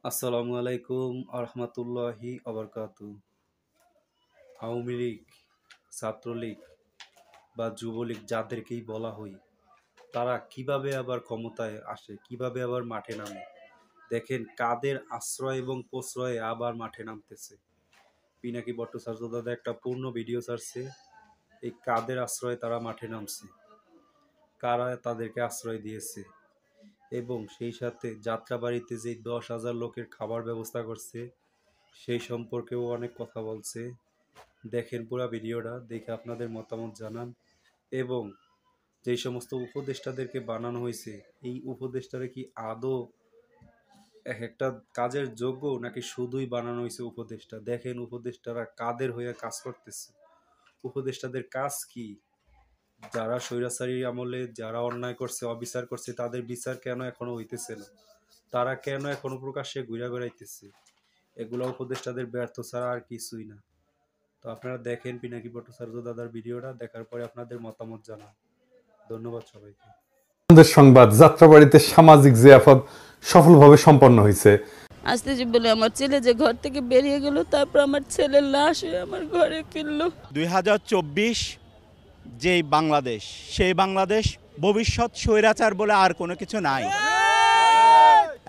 আসসালামু আলাইকুম আরহামাতুল্লাহি আবরকাতু। আওয়ামী লীগ, ছাত্রলীগ বা যুবলীগ যাদেরকেই বলা হয়, তারা কিভাবে আবার ক্ষমতায় আসে, কিভাবে আবার মাঠে নামে। দেখেন কাদের আশ্রয় এবং প্রশ্রয়ে আবার মাঠে নামতেছে। পিনাকি ভট্টাচার্য দাদা একটা পূর্ণ ভিডিও ছাড়ছে, এই কাদের আশ্রয়ে তারা মাঠে নামছে, কারা তাদেরকে আশ্রয় দিয়েছে, এবং সেই সাথে যাত্রাবাড়িতে যে 10,000 লোকের খাবার ব্যবস্থা করছে সেই সম্পর্কেও অনেক কথা বলছে। দেখেন পুরো ভিডিওটা, দেখে আপনাদের মতামত জানান। এবং যেই সমস্ত উপদেষ্টাদেরকে বানানো হয়েছে, এই উপদেষ্টারা কি আদৌ এক একটা কাজের যোগ্য, নাকি শুধুই বানানো হয়েছে উপদেষ্টা? দেখেন উপদেষ্টারা কাদের হয়ে কাজ করতেছে, উপদেষ্টাদের কাজ কি। যারা স্বৈরাচারী আমলে যারা অন্যায় করছে, অবিচার করছে, তাদের বিচার কেন এখনো হইতেছে না? তারা কেন এখনো প্রকাশ্যে ঘুরে বেড়াইতেছে? এগুলো উপদেষ্টাদের ব্যর্থ ছাড়া আর কিছুই না। তো আপনারা দেখেন পিনাকি ভট্টাচার্য দাদার ভিডিওটা, দেখার পরে আপনাদের মতামত জানান। ধন্যবাদ সবাইকে। সংবাদ, যাত্রাবাড়িতে সামাজিক জিয়াফত সফলভাবে সম্পন্ন হয়েছে। আসতে যে বলে আমার ছেলে যে ঘর থেকে বেরিয়ে গেল, তারপর আমার ছেলের লাশ হয়ে আমার ঘরে ফিরল। 2024 যেই বাংলাদেশ, সেই বাংলাদেশ ভবিষ্যৎ স্বৈরাচার বলে আর কোনো কিছু নাই।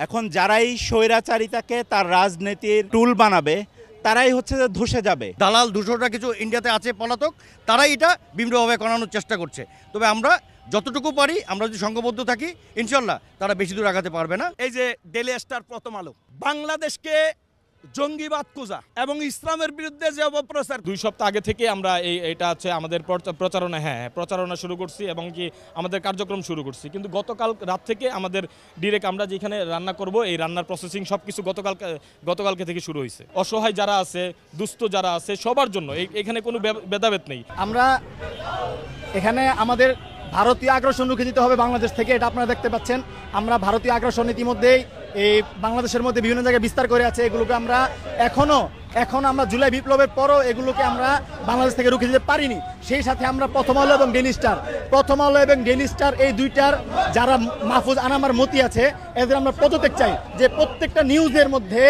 এখন যারাই স্বৈরাচারিতাকে তার রাজনীতির টুল বানাবে, তারাই হচ্ছে যে ধসে যাবে। দালাল 200টা কিছু ইন্ডিয়াতে আছে পলাতক, তারাই এটা বিভিন্নভাবে করানোর চেষ্টা করছে। তবে আমরা যতটুকু পারি, আমরা যদি সংঘবদ্ধ থাকি, ইনশাল্লাহ তারা বেশি দূর আগাতে পারবে না। এই যে ডেইলি স্টার, প্রথম আলো, বাংলাদেশকে জঙ্গিবাদ খোঁজা এবং ইসলামের বিরুদ্ধে যে অপপ্রচার, 2 সপ্তাহ আগে থেকে আমরা এটা হচ্ছে আমাদের প্রচারণা শুরু করছি এবং কি আমাদের কার্যক্রম শুরু করছি। কিন্তু গতকাল রাত থেকে আমাদের ডিরেক্ট আমরা যেখানে রান্না করব, এই রান্নার প্রসেসিং সব কিছু গতকালকে থেকে শুরু হয়েছে। অসহায় যারা আছে, দুস্থ যারা আছে, সবার জন্য এখানে কোনো ভেদাভেদ নেই। আমরা এখানে আমাদের ভারতীয় আগ্রাসন রুখে দিতে হবে বাংলাদেশ থেকে, এটা আপনারা দেখতে পাচ্ছেন। আমরা ভারতীয় আগ্রাসন ইতিমধ্যেই এই বাংলাদেশের মধ্যে বিভিন্ন জায়গায় বিস্তার করে আছে। এগুলোকে আমরা এখন আমরা জুলাই বিপ্লবের পরও এগুলোকে আমরা বাংলাদেশ থেকে রুখে দিতে পারিনি। সেই সাথে আমরা প্রথম আলো এবং ডেইলি স্টার এই দুইটার যারা মাহফুজ আনামার মতি আছে, এদের আমরা পদত্যাগ চাই। যে প্রত্যেকটা নিউজের মধ্যে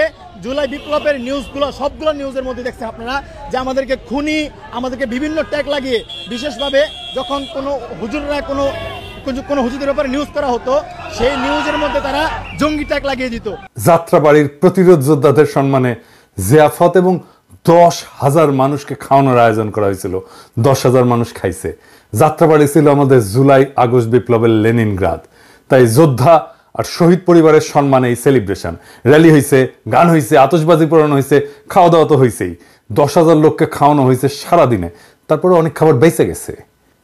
জুলাই বিপ্লবের নিউজগুলো, সবগুলো নিউজের মধ্যে দেখছেন আপনারা যে আমাদেরকে খুনি, আমাদেরকে বিভিন্ন ট্যাগ লাগিয়ে, বিশেষভাবে যখন কোনো হুজুররা কোনো হুজুরদের ব্যাপারে নিউজ করা হতো, সেই নিউজের মধ্যে তারা জঙ্গি ট্যাগ লাগিয়ে দিত। যাত্রাবাড়ির প্রতিরোধ যোদ্ধাদের সম্মানে জিয়াফত এবং 10,000 মানুষকে খাওয়ানোর আয়োজন করা হয়েছিল। 10,000 মানুষ খাইছে। যাত্রাবাড়ি ছিল আমাদের জুলাই আগস্ট বিপ্লবের লেনিনগ্রাদ। তাই যোদ্ধা আর শহীদ পরিবারের সম্মানে এই সেলিব্রেশন, র্যালি হয়েছে, গান হয়েছে, আতশবাজি পোড়ানো হয়েছে, খাওয়া দাওয়া তো হয়েছেই। 10,000 লোককে খাওয়ানো হয়েছে সারাদিনে। তারপরে অনেক খাবার বেঁচে গেছে।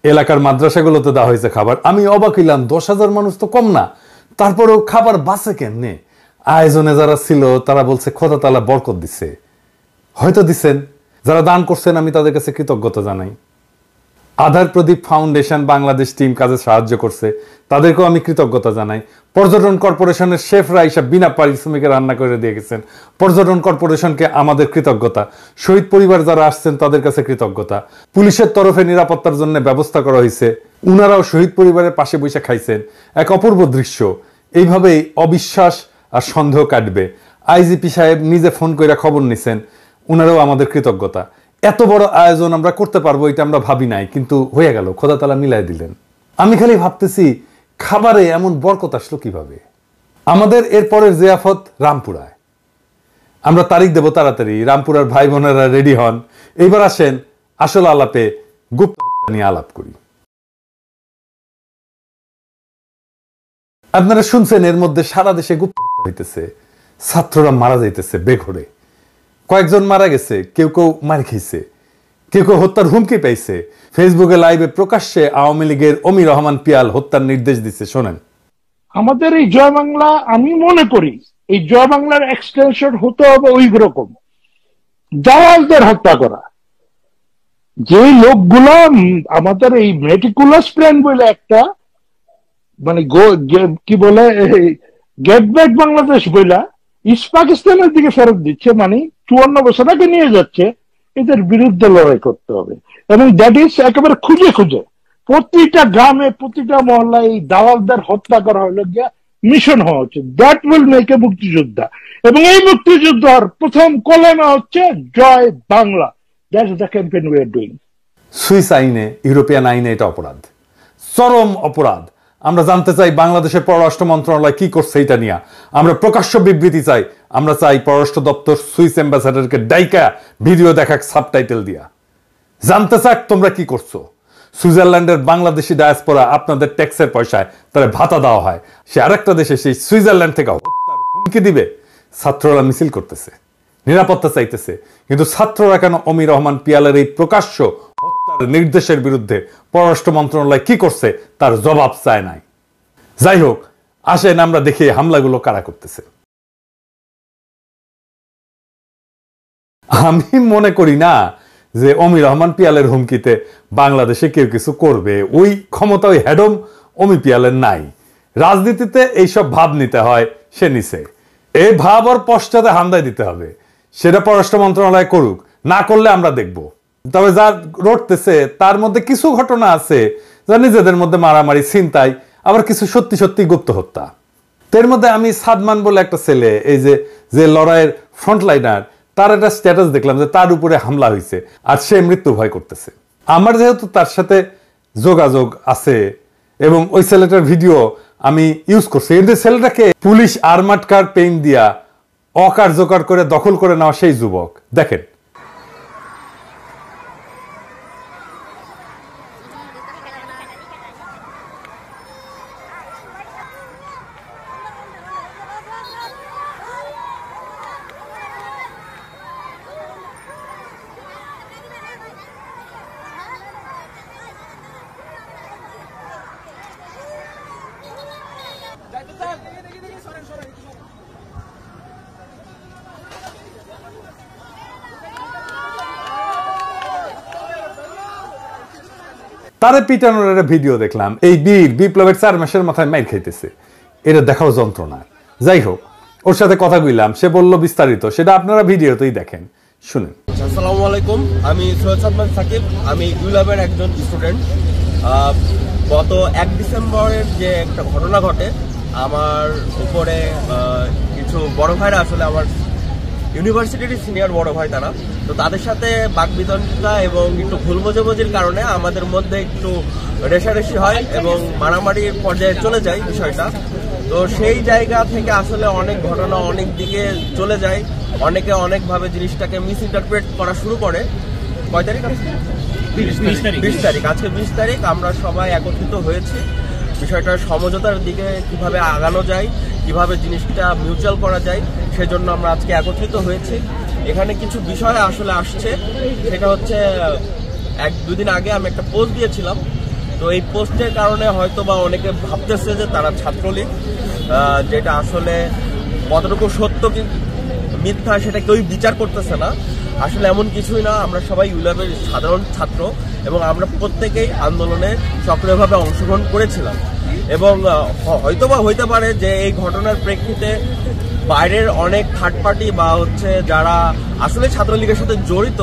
এলাকার মাদ্রাসাগুলোতে দেওয়া হয়েছে খাবার। আমি অবাক হইলাম, 10,000 মানুষ তো কম না, তারপরেও খাবার বাঁচে কেমনে? আয়োজনে যারা ছিল তারা বলছে খোদা তাআলা বরকত দিছে। হয়তো দিচ্ছেন। যারা দান করছেন আমি তাদের কাছে কৃতজ্ঞতা জানাই। আধার প্রদীপ ফাউন্ডেশন বাংলাদেশ টিম কাজে সাহায্য করছে, তাদেরকেও আমি কৃতজ্ঞতা জানাই। পর্যটন কর্পোরেশনের শেফরা হিসাব বিনা পারিশ্রমিকে রান্না করে দিয়ে গেছেন, পর্যটন কর্পোরেশনকে আমাদের কৃতজ্ঞতা। শহীদ পরিবার যারা আসছেন তাদের কাছে কৃতজ্ঞতা। পুলিশের তরফে নিরাপত্তার জন্য ব্যবস্থা করা হয়েছে, উনারাও শহীদ পরিবারের পাশে বসে খাইছেন। এক অপূর্ব দৃশ্য। এইভাবেই অবিশ্বাস আর সন্দেহ কাটবে। আইজিপি সাহেব নিজে ফোন করে খবর নিছেন, উনারাও আমাদের কৃতজ্ঞতা। এত বড় আয়োজন আমরা করতে পারবো এটা আমরা ভাবি নাই, কিন্তু হয়ে গেল, খোদা তাআলা মিলাই দিলেন। আমি খালি ভাবতেছি খাবারে এমন বরকত আসলো কিভাবে। আমাদের এরপরের জিয়াফত রামপুরায়, আমরা তারিখ দেব তাড়াতাড়ি। রামপুরার ভাই বোনেরা রেডি হন। এইবার আসেন আসল আলাপে, গুপ্ত হত্যা নিয়ে আলাপ করি। আপনারা শুনছেন এর মধ্যে সারা দেশে গুপ্ত হত্যা হইতেছে, ছাত্ররা মারা যাইতেছে বেঘরে। কয়েকজন মারা গেছে, কেউ মার খেয়েছে, কেউ হত্যার হুমকি পাইছে। ফেসবুকে লাইভে প্রকাশ্যে আওয়ামী লীগের অমি রহমান পিয়াল হত্যার নির্দেশ দিচ্ছে। শোনেন, আমাদের এই জয় বাংলা, আমি মনে করি এই জয় বাংলার এক্সটেনশন হতে হবে ওই রকম দালালদের হত্যা করা। যে লোকগুলো আমাদের এই মেটিকুলাস প্ল্যান বলে একটা, মানে কি বলে, গেট ব্যাক বাংলাদেশ বইলা ইস্ট পাকিস্তানের দিকে ফেরত দিচ্ছে, মানে 54 বছর আগে নিয়ে যাচ্ছে। এদের বিরুদ্ধে লড়াই করতে হবে এবং দ্যাট ইজ একেবারে খুঁজে প্রতিটা গ্রামে, প্রতিটা মহল্লায় এই দালালদের হত্যা করা হলো গিয়া মিশন হওয়া উচিত। দ্যাট উইল মেক এ মুক্তিযোদ্ধা। এবং এই মুক্তিযোদ্ধার প্রথম কলেমা হচ্ছে Joy Bangla. That is the campaign we are doing. Swiss আইনে, ইউরোপিয়ান আইনে এটা অপরাধ, চরম অপরাধ। আমরা জানতে চাই বাংলাদেশের পররাষ্ট্র মন্ত্রণালয় কি করছে এটা নিয়ে। আমরা প্রকাশ্য বিবৃতি চাই। আমরা চাই পররাষ্ট্র দপ্তর সুইস অ্যাম্বাসাডারকে ডাইকা ভিডিও দেখাক সাবটাইটেল দিয়া, জানতে চাক তোমরা কি করছো। সুইজারল্যান্ডের বাংলাদেশি ডায়াসপোরা আপনাদের ট্যাক্সের পয়সায় তারা ভাতা দেওয়া হয়, সে আরেকটা দেশে সেই সুইজারল্যান্ড থেকে হত্যার হুমকি দিবে। ছাত্ররা মিছিল করতেছে, নিরাপত্তা চাইতেছে, কিন্তু ছাত্ররা কেন অমির রহমান পিয়ালের এই প্রকাশ্য হত্যার নির্দেশের বিরুদ্ধে পররাষ্ট্র মন্ত্রণালয় কি করছে তার জবাব চায় নাই। যাই হোক, আসেন আমরা দেখি হামলাগুলো কারা করতেছে। আমি মনে করি না যে অমির রহমান পিয়ালের হুমকিতে বাংলাদেশে কেউ কিছু করবে। ওই ক্ষমতা ওই হেডম অমি পিয়ালের নাই। রাজনীতিতে এইসব ভাব নিতে হয়, সে নিছে। এই ভাব ওর পশ্চাতে হামদায় দিতে হবে, সেটা পররাষ্ট্র মন্ত্রণালয় করুক, না করলে আমরা দেখব। তবে যা রটতেছে তার মধ্যে কিছু ঘটনা আছে যা নিজেদের মধ্যে মারামারি, ছিনতাই, আবার কিছু সত্যি সত্যি গুপ্ত হত্যা। এর মধ্যে আমি সাদমান বলে একটা ছেলে, এই যে লড়াইয়ের ফ্রন্টলাইনার, তার একটা স্ট্যাটাস দেখলাম যে তার উপরে হামলা হয়েছে আর সে মৃত্যু ভয় করতেছে। আমার যেহেতু তার সাথে যোগাযোগ আছে এবং ওই ছেলেটার ভিডিও আমি ইউজ করছি, কিন্তু ছেলেটাকে পুলিশ আর্মার্ড কার পেইন্ট দিয়া অকার্যকর করে দখল করে নেওয়া সেই যুবক দেখেন। তারে পিটানোর একটা ভিডিও দেখলাম, এই বীর বিপ্লবের 4 মাসের মাথায় মাইর খাইতেছে, এটা দেখাও যন্ত্রণা। যাই হোক, ওর সাথে কথা কইলাম, সে বলল বিস্তারিত, সেটা আপনারা ভিডিওতেই দেখেন, শুনেন। আসসালামু আলাইকুম, আমি সৈয়দ সাদমান সাকিব, আমি ইউল্যাবের একজন স্টুডেন্ট। গত 1 ডিসেম্বরের যে একটা ঘটনা ঘটে, আমার উপরে কিছু বড় ভাইরা, আসলে আমার ইউনিভার্সিটির সিনিয়র বড় ভাই তারা, তো তাদের সাথে বাকবিতণ্ডা এবং একটু ভুল বোঝাবুঝির কারণে আমাদের মধ্যে একটু রেষারেষি হয় এবং মারামারির পর্যায়ে চলে যায় বিষয়টা। তো সেই জায়গা থেকে আসলে অনেক ঘটনা অনেক দিকে চলে যায়, অনেকে অনেকভাবে জিনিসটাকে মিস ইন্টারপ্রেট করা শুরু করে। কয় তারিখ? 20 তারিখ। আজকে 20 তারিখ আমরা সবাই একত্রিত হয়েছি বিষয়টার সমঝোতার দিকে কিভাবে আগানো যায়, কিভাবে জিনিসটা মিউচুয়াল করা যায়, সেজন্য আমরা আজকে একত্রিত হয়েছি। এখানে কিছু বিষয় আসলে আসছে, সেটা হচ্ছে 1-2 দিন আগে আমি একটা পোস্ট দিয়েছিলাম। তো এই পোস্টের কারণে হয়তো বা অনেকে ভাবতেছে যে তারা ছাত্রলীগ, যেটা আসলে কতটুকু সত্য কি মিথ্যা সেটা কেউই বিচার করতেছে না। আসলে এমন কিছুই না, আমরা সবাই ইউল্যাবের সাধারণ ছাত্র এবং আমরা প্রত্যেকেই আন্দোলনে সক্রিয়ভাবে অংশগ্রহণ করেছিলাম। এবং হয়তোবা হইতে পারে যে এই ঘটনার প্রেক্ষিতে বাইরের অনেক থার্ড পার্টি বা হচ্ছে যারা আসলে ছাত্রলীগের সাথে জড়িত,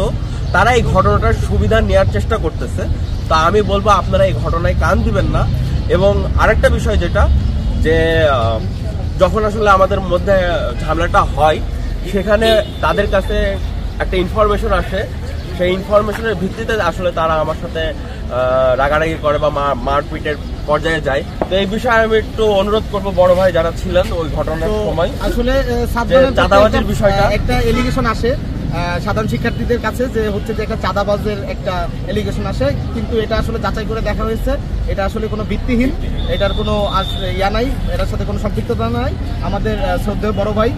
তারা এই ঘটনাটার সুবিধা নেওয়ার চেষ্টা করতেছে। তা আমি বলবো আপনারা এই ঘটনায় কান দিবেন না। এবং আরেকটা বিষয় যেটা, যে যখন আসলে আমাদের মধ্যে ঝামেলাটা হয়, সেখানে তাদের কাছে একটা ইনফরমেশন আসে, সেই ইনফরমেশনের ভিত্তিতে আসলে তারা আমার সাথে রাগারাগি করে বা মারপিটের পর্যায়ে যায়। তো এই বিষয়ে আমি একটু অনুরোধ করবো বড় ভাই যারা ছিলেন ওই ঘটনার সময়, আসলে চাঁদাবাজির বিষয়টা একটা এলিগেশন আসে সাধারণ শিক্ষার্থীদের কাছে, যে হচ্ছে যে একটা চাঁদাবাজের একটা এলিগেশন আসে, কিন্তু এটা আসলে যাচাই করে দেখা হয়েছে এটা আসলে কোনো ভিত্তিহীন, এটার কোনো ইয়া নাই, এটার সাথে কোনো সম্পৃক্ততা নাই। আমাদের শ্রদ্ধেয় বড় ভাই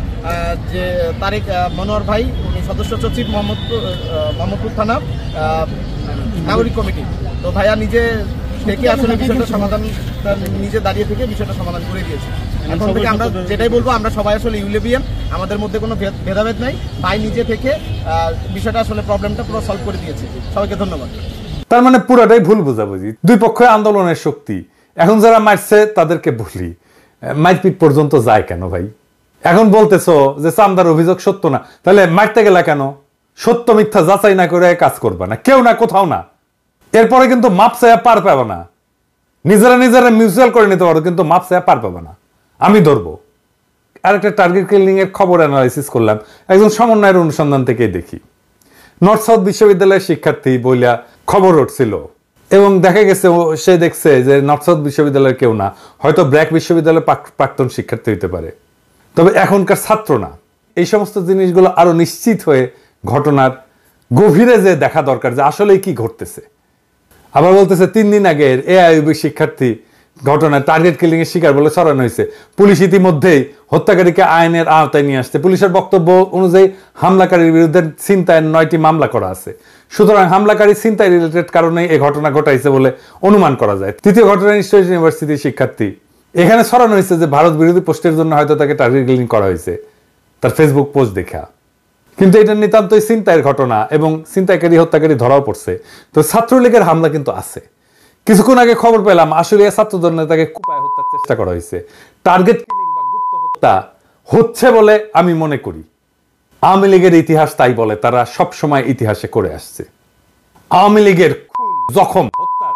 যে তারেক মনোয়ার ভাই, উনি সদস্য সচিব মোহাম্মদপুর থানা নাগরিক কমিটি, তো ভাইয়া নিজে থেকে আসলে বিষয়টা সমাধান, নিজে দাঁড়িয়ে থেকে বিষয়টা সমাধান করে দিয়েছে। এখন থেকে আমরা যেটাই বলবো, আমরা সবাই আসলে ইউলেবিয়ান, আমাদের মধ্যে কোনো ভেদাভেদ নাই। ভাই নিজে থেকে বিষয়টা আসলে প্রবলেমটা পুরো সলভ করে দিয়েছে। সবাইকে ধন্যবাদ। তার মানে পুরাটাই ভুল বোঝাবুঝি, দুই পক্ষে আন্দোলনের শক্তি। এখন যারা মারছে তাদেরকে বলি, মারপিট পর্যন্ত যায় কেন ভাই? এখন বলতেছো যে চান্দার অভিযোগ সত্য না, তাহলে মারতে গেলা কেন? সত্য মিথ্যা যাচাই না করে কাজ করবা না, কেউ না, কোথাও না। এরপরে কিন্তু মাপ চাইয়া পার পাবে না, নিজেরা নিজেরা মিউচুয়াল করে নিতে পারো, কিন্তু মাপ চাইয়া পার পাবে না। আমি ধরবো। আরেকটা টার্গেট কিলিং এর খবর অ্যানালাইসিস করলাম একজন সমন্বয়ের অনুসন্ধান থেকে দেখি। নর্থ সাউথ বিশ্ববিদ্যালয়ের শিক্ষার্থী বইলা খবর উঠছিল এবং দেখা গেছে সে দেখছে যে নর্থ সাউথ বিশ্ববিদ্যালয়ের কেউ না, হয়তো ব্র্যাক বিশ্ববিদ্যালয়ের প্রাক্তন শিক্ষার্থী হইতে পারে, তবে এখনকার ছাত্র না। এই সমস্ত জিনিসগুলো আরো নিশ্চিত হয়ে ঘটনার গভীরে যে দেখা দরকার যে আসলেই কি ঘটতেছে। আবার বলতেছে 3 দিন আগের এআইইউবি শিক্ষার্থী ঘটনায় টার্গেট কিলিং এর শিকার বলে ছড়ানো হয়েছে। পুলিশ ইতিমধ্যেই হত্যাকারীকে আইনের আওতায় নিয়ে আসছে। পুলিশের বক্তব্য অনুযায়ী হামলাকারীর বিরুদ্ধে ছিনতাইয়ের 9টি মামলা করা আছে। সুতরাং হামলাকারী ছিনতাই রিলেটেড কারণে এই ঘটনা ঘটাইছে বলে অনুমান করা যায়। তৃতীয় ঘটনা স্টেট ইউনিভার্সিটির শিক্ষার্থী, এখানে ছড়ানো হয়েছে যে ভারত বিরোধী পোস্টের জন্য হয়তো তাকে টার্গেট কিলিং করা হয়েছে তার ফেসবুক পোস্ট দেখা, কিন্তু এটা নিতান্তই ছিনতাইয়ের ঘটনা এবং ছিনতাইকারী হত্যাকারী ধরাও পড়ছে। তো ছাত্রলীগের হামলা কিন্তু আছে। কিছুক্ষণ আগে খবর পেলাম আশুলিয়া ছাত্রদল নেতাকে কুপায় হত্যার চেষ্টা করা হয়েছে। টার্গেট কিলিং বা গুপ্ত হত্যা হচ্ছে বলে আমি মনে করি। আওয়ামী লীগের ইতিহাস তাই বলে, তারা সব সময় ইতিহাসে করে আসছে। আওয়ামী লীগের খুন, জখম, হত্যা,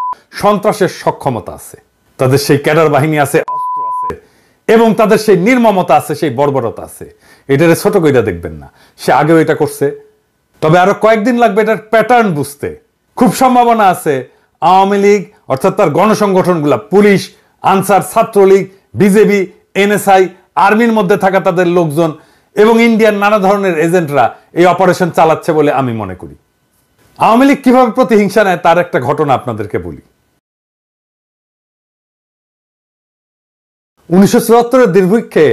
সন্ত্রাসের সক্ষমতা আছে, তাদের সেই ক্যাডার বাহিনী আছে, অস্ত্র আছে এবং তাদের সেই নির্মমতা আছে, সেই বর্বরতা আছে। এটারে ছোট কইরা দেখবেন না, সে আগেও এটা করছে। তবে আরো কয়েকদিন লাগবে এটার প্যাটার্ন বুঝতে। খুব সম্ভাবনা আছে আওয়ামী লীগ অর্থাৎ তার গণসংগঠনগুলা, পুলিশ, আনসার, ছাত্রলীগ, বিজেপি, এনএসআই, আর্মির মধ্যে থাকা তাদের লোকজন এবং ইন্ডিয়ান নানা ধরনের এজেন্টরা এই অপারেশন চালাচ্ছে বলে আমি মনে করি। আওয়ামী লীগ কিভাবে প্রতিহিংসা নেয় তার একটা ঘটনা আপনাদেরকে বলি। 1974-এর দুর্ভিক্ষে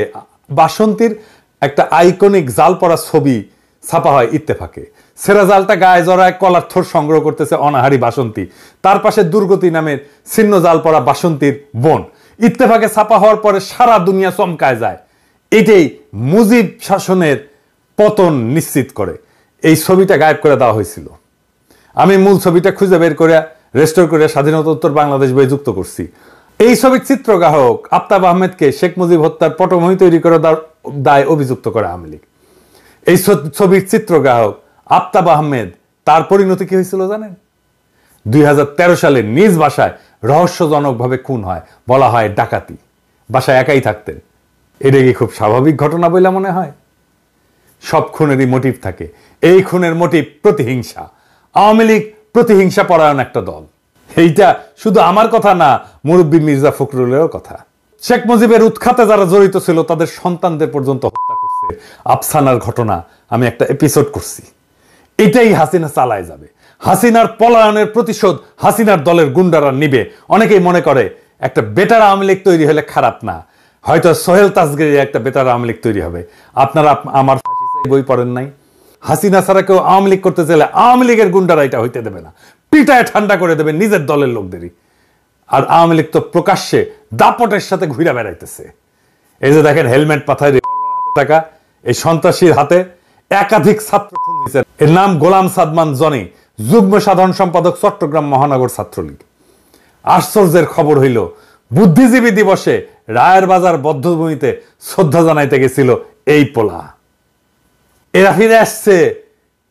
বাসন্তীর একটা আইকনিক জাল পড়া ছবি ছাপা হয় ইত্তেফাকে। সেরা জালটা গায়ে জড়ায় কলার থোর সংগ্রহ করতেছে অনাহারী বাসন্তী, তার পাশে দুর্গতি নামের ছিন্ন জাল পড়া বাসন্তীর বোন। ইত্তেফাকে ছাপা হওয়ার পরে সারা দুনিয়া চমকায় যায়। এটাই মুজিব শাসনের পতন নিশ্চিত করে। এই ছবিটা গায়েব করে দেওয়া হয়েছিল। আমি মূল ছবিটা খুঁজে বের করে রেস্টোর করে স্বাধীনতোত্তর বাংলাদেশ বই যুক্ত করছি। এই ছবির চিত্রগ্রাহক আফতাব আহমেদকে শেখ মুজিব হত্যার পটভূমি তৈরি করে দায় অভিযুক্ত করে আওয়ামী লীগ। এই ছবির চিত্রগ্রাহক আফতাব আহমেদ, তার পরিণতি কি হয়েছিল জানেন? 2013 সালে নিজ বাসায় রহস্যজনকভাবে খুন হয়, বলা হয় ডাকাতি। বাসায় একাই থাকতেন। এটা কি খুব স্বাভাবিক ঘটনা বলে মনে হয়? সব খুনেরই মোটিভ থাকে। এই খুনের মোটিভ প্রতিহিংসা। আওয়ামী লীগ প্রতিহিংসা পরায়ণ একটা দল। এইটা শুধু আমার কথা না, মুরব্বী মির্জা ফখরুলেরও কথা। শেখ মুজিবের উৎখাতে যারা জড়িত ছিল তাদের সন্তানদের পর্যন্ত হত্যা করছে। আফসানার ঘটনা আমি একটা এপিসোড করছি। এটাই হাসিনা চালায় যাবে। হাসিনার পলায়নের প্রতিশোধ হাসিনার দলের গুন্ডারা নিবে। অনেকেই মনে করে একটা বেটার আওয়ামী লীগ তৈরি হলে খারাপ না, হয়তো সোহেল তাজগিরের একটা বেটার আওয়ামী লীগ তৈরি হবে। আপনারা আমার বই পড়েন নাই? হাসিনা ছাড়া কেউ আওয়ামী লীগ করতে চাইলে আওয়ামী লীগের গুন্ডারা এটা হইতে দেবে না, পিটায় ঠান্ডা করে দেবে নিজের দলের লোকদেরই। আর আওয়ামী লীগ তো প্রকাশ্যে দাপটের সাথে ঘুরে বেড়াইতেছে। এই যে দেখেন হেলমেট মাথায় হাতে থাকা এই সন্ত্রাসীর হাতে একাধিক ছাত্র খুন হয়েছে। এর নাম গোলাম সাদমান জনি, যুগ্ম সাধারণ সম্পাদক চট্টগ্রাম মহানগর ছাত্রলীগ। আশ্চর্যের খবর হইল বুদ্ধিজীবী দিবসে রায়ের বাজার বদ্ধভূমিতে শ্রদ্ধা জানাইতে গেছিল এই পোলা। এরা ফিরে আসছে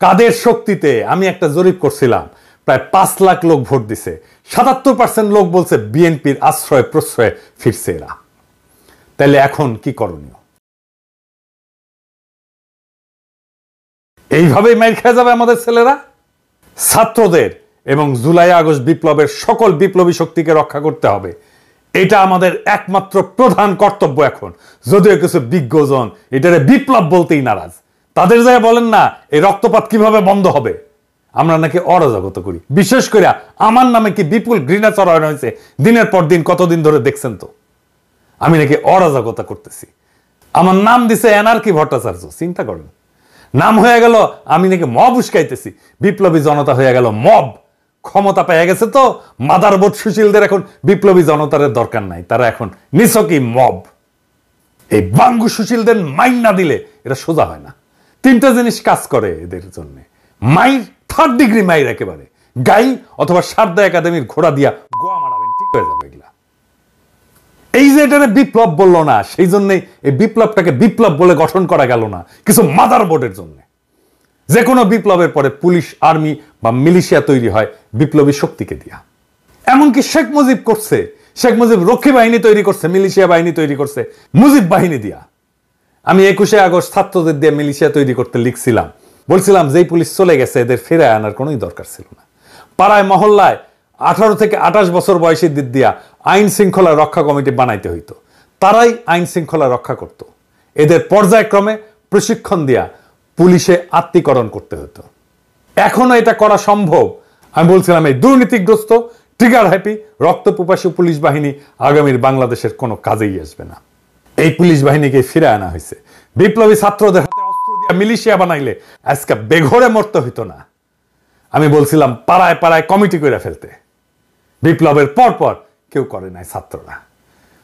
কাদের শক্তিতে? আমি একটা জরিপ করছিলাম, প্রায় 5 লাখ লোক ভোট দিছে। 77% লোক বলছে বিএনপির আশ্রয় প্রশ্রয়ে ফিরছে এরা। তাহলে এখন কি করণীয়? এইভাবেই মাইর খেয়ে যাবে আমাদের ছেলেরা? ছাত্রদের এবং জুলাই আগস্ট বিপ্লবের সকল বিপ্লবী শক্তিকে রক্ষা করতে হবে। এটা আমাদের একমাত্র প্রধান কর্তব্য এখন। যদিও কিছু বিজ্ঞজন এটারে বিপ্লব বলতেই নারাজ। তাদের যায় বলেন না এই রক্তপাত কিভাবে বন্ধ হবে? আমরা নাকি অরাজকতা করি। বিশেষ করে আমার নামে কি বিপুল ঘৃণা চড়ানো হয়েছে দিনের পর দিন, কতদিন ধরে দেখছেন তো। আমি নাকি অরাজকতা করতেছি। আমার নাম দিছে এনার্কি ভট্টাচার্য। চিন্তা করেন, নাম হয়ে গেল আমি নাকি মব উস্কাইতেছি। বিপ্লবী জনতা হয়ে গেল মব। ক্ষমতা পেয়ে গেছে তো মাদারবোর্ড সুশীলদের এখন বিপ্লবী জনতার দরকার নাই, তারা এখন নিছকই মব। এই বাঙ্গু সুশীলদের মাইর না দিলে এটা সোজা হয় না। 3টা জিনিস কাজ করে এদের জন্য। মাইর, 3rd ডিগ্রি মাইর একেবারে, গাই অথবা সারদা একাডেমির ঘোড়া দিয়া গোয়া মারাবেন, ঠিক হয়ে যাবে এগুলা। এই যে এটারে বিপ্লব বললো না, সেই জন্যই এই বিপ্লবটাকে বিপ্লব বলে গঠন করা গেল না কিছু মাদারবোর্ডের জন্য। যে কোনো বিপ্লবের পরে পুলিশ, আর্মি বা মিলিশিয়া তৈরি হয় বিপ্লবী শক্তিকে দিয়া। এমনকি শেখ মুজিব করছে শেখ মুজিব রক্ষী বাহিনী তৈরি করছে, মিলিশিয়া বাহিনী তৈরি করছে মুজিব বাহিনী দিয়া। আমি 21শে আগস্ট ছাত্রদের দিয়ে মিলিশিয়া তৈরি করতে লিখছিলাম, বলছিলাম যেই পুলিশ চলে গেছে এদের ফেরায় আনার কোনোই দরকার ছিল না। পাড়ায় মহল্লায় 18 থেকে 28 বছর বয়সীদের দিয়া আইন শৃঙ্খলা রক্ষা কমিটি বানাইতে হইতো, তারাই আইন শৃঙ্খলা রক্ষা করত। এদের পর্যায়ক্রমে প্রশিক্ষণ দিয়া পুলিশে আত্মীকরণ করতে হতো। এখনো এটা করা সম্ভব। আমি বলছিলাম এই দুর্নীতিগ্রস্ত ট্রিগার হ্যাপি রক্তপিপাসু পুলিশ বাহিনী আগামীর বাংলাদেশের কোনো কাজেই আসবে না। এই পুলিশ বাহিনীকে ফিরে আনা হয়েছে। বিপ্লবী ছাত্রদের হাতে অস্ত্র দিয়া মিলিশিয়া বানাইলে আজকে বেঘরে মরতে হইতো না। আমি বলছিলাম পাড়ায় পাড়ায় কমিটি করে ফেলতে, বিপ্লবের পর কেউ করে নাই। ছাত্ররা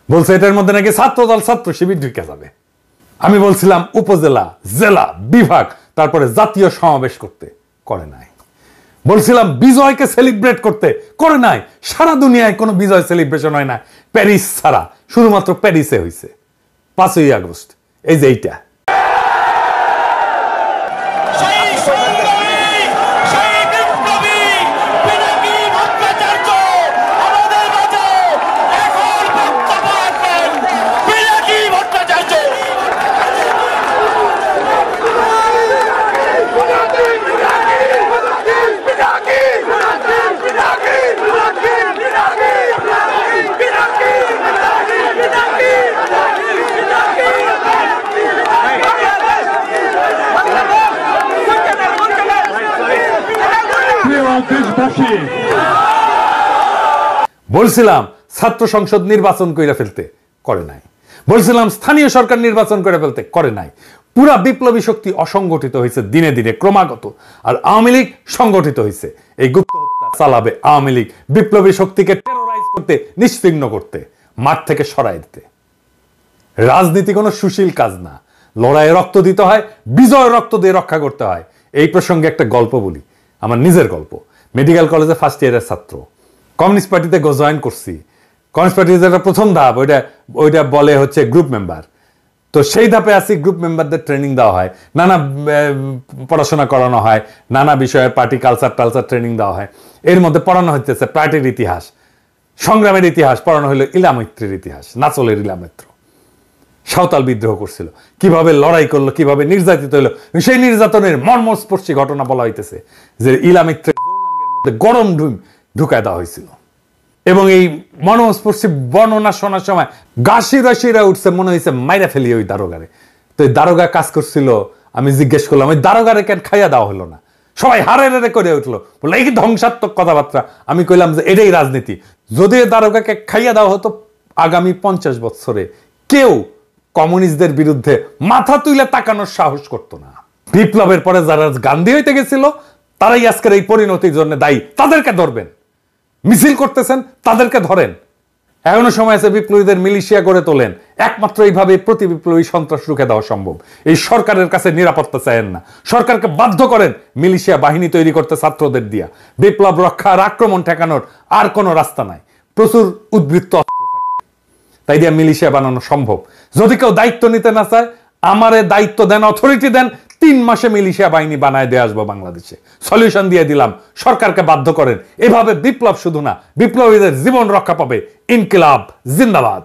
বলছে এটার মধ্যে নাকি ছাত্রদল ছাত্র শিবির ঢুকে যাবে। আমি বলছিলাম উপজেলা, জেলা, বিভাগ, তারপরে জাতীয় সমাবেশ করতে, করে নাই। বলছিলাম বিজয়কে সেলিব্রেট করতে, করে নাই। সারা দুনিয়ায় কোনো বিজয় সেলিব্রেশন হয় না প্যারিস ছাড়া, শুধুমাত্র প্যারিসে হয়েছে 5ই আগস্ট। এই যে এইটা বলছিলাম ছাত্র সংসদ নির্বাচন করে ফেলতে, করে নাই। বলছিলাম স্থানীয় সরকার নির্বাচন করে ফেলতে, করে নাই। পুরা বিপ্লবী শক্তি অসংগঠিত হয়েছে দিনে দিনে ক্রমাগত, আর আওয়ামী লীগ সংগঠিত হয়েছে। এই গুপ্ত হত্যা চালাবে আওয়ামী লীগ, বিপ্লবী শক্তিকে টেরোরাইজ করতে, নিশ্চিহ্ন করতে, মাঠ থেকে সরাই দিতে। রাজনীতি কোনো সুশীল কাজ না, লড়াইয়ে রক্ত দিতে হয়, বিজয় রক্ত দিয়ে রক্ষা করতে হয়। এই প্রসঙ্গে একটা গল্প বলি, আমার নিজের গল্প। মেডিকেল কলেজে ফার্স্ট ইয়ারের ছাত্র, কমিউনিস্ট পার্টিতে জয়েন করছি। কমিউনিস্ট পার্টির যেটা প্রথম ধাপ, ওইটা বলে হচ্ছে গ্রুপ মেম্বার। তো সেই ধাপে আছি, গ্রুপ মেম্বারদের ট্রেনিং দেওয়া হয়, নানা পড়াশোনা করানো হয়, নানা বিষয়ের পার্টি কালচার টালচার ট্রেনিং দেওয়া হয়। এর মধ্যে পড়ানো হইতেছে পার্টির ইতিহাস, সংগ্রামের ইতিহাস, পড়ানো হলো ইলামিত্রের ইতিহাস, নাচলের ইলামিত্র। সাঁওতাল বিদ্রোহ করছিল, কিভাবে লড়াই করলো, কিভাবে নির্যাতিত হলো, সেই নির্যাতনের মর্মস্পর্শী ঘটনা বলা হইতেছে, যে ইলামিত্রের মধ্যে গরম ঢুকায় দেওয়া হয়েছিল। এবং এই মর্মস্পর্শী বর্ণনা শোনার সময় গাছিরা উঠছে, মনে হয়েছে মাইরা ফেলি ওই দারোগারে। তো এই দারোগা কাজ করছিল, আমি জিজ্ঞেস করলাম ওই দারোগারে কেন খাইয়া দেওয়া হলো না? সবাই হারে করে উঠলো, বলে এই ধ্বংসাত্মক কথাবার্তা। আমি কইলাম যে এটাই রাজনীতি। যদি দারোগাকে খাইয়া দেওয়া হতো, আগামী 50 বছরে কেউ কমিউনিস্টদের বিরুদ্ধে মাথা তুলে তাকানোর সাহস করতো না। বিপ্লবের পরে যারা গান্ধী হইতে গেছিল, তারাই আজকের এই পরিণতির জন্য দায়ী। তাদেরকে ধরবেন, মিছিল করতেছেন তাদেরকে ধরেন। এখনো সময় আছে, বিপ্লবীদের মিলিশিয়া গড়ে তোলেন। একমাত্র এইভাবে প্রতি বিপ্লবী সন্ত্রাস রুখে দেওয়া সম্ভব। এই সরকারের কাছে নিরাপত্তা চায়েন না, সরকারকে বাধ্য করেন মিলিশিয়া বাহিনী তৈরি করতে ছাত্রদের দিয়া। বিপ্লব রক্ষা আর আক্রমণ ঠেকানোর আর কোনো রাস্তা নাই, প্রচুর উদ্বৃত্ত অস্ত্র থাকে, তাই দিয়া মিলিশিয়া বানানো সম্ভব। যদি কেউ দায়িত্ব নিতে না চায়, আমারে দায়িত্ব দেন, অথরিটি দেন, 3 মাসে মিলিশিয়া বাহিনী বানায় দিয়ে আসবো বাংলাদেশে। সলিউশন দিয়ে দিলাম, সরকারকে বাধ্য করেন। এভাবে বিপ্লব শুধু না, বিপ্লবীদের জীবন রক্ষা পাবে। ইনকিলাব জিন্দাবাদ।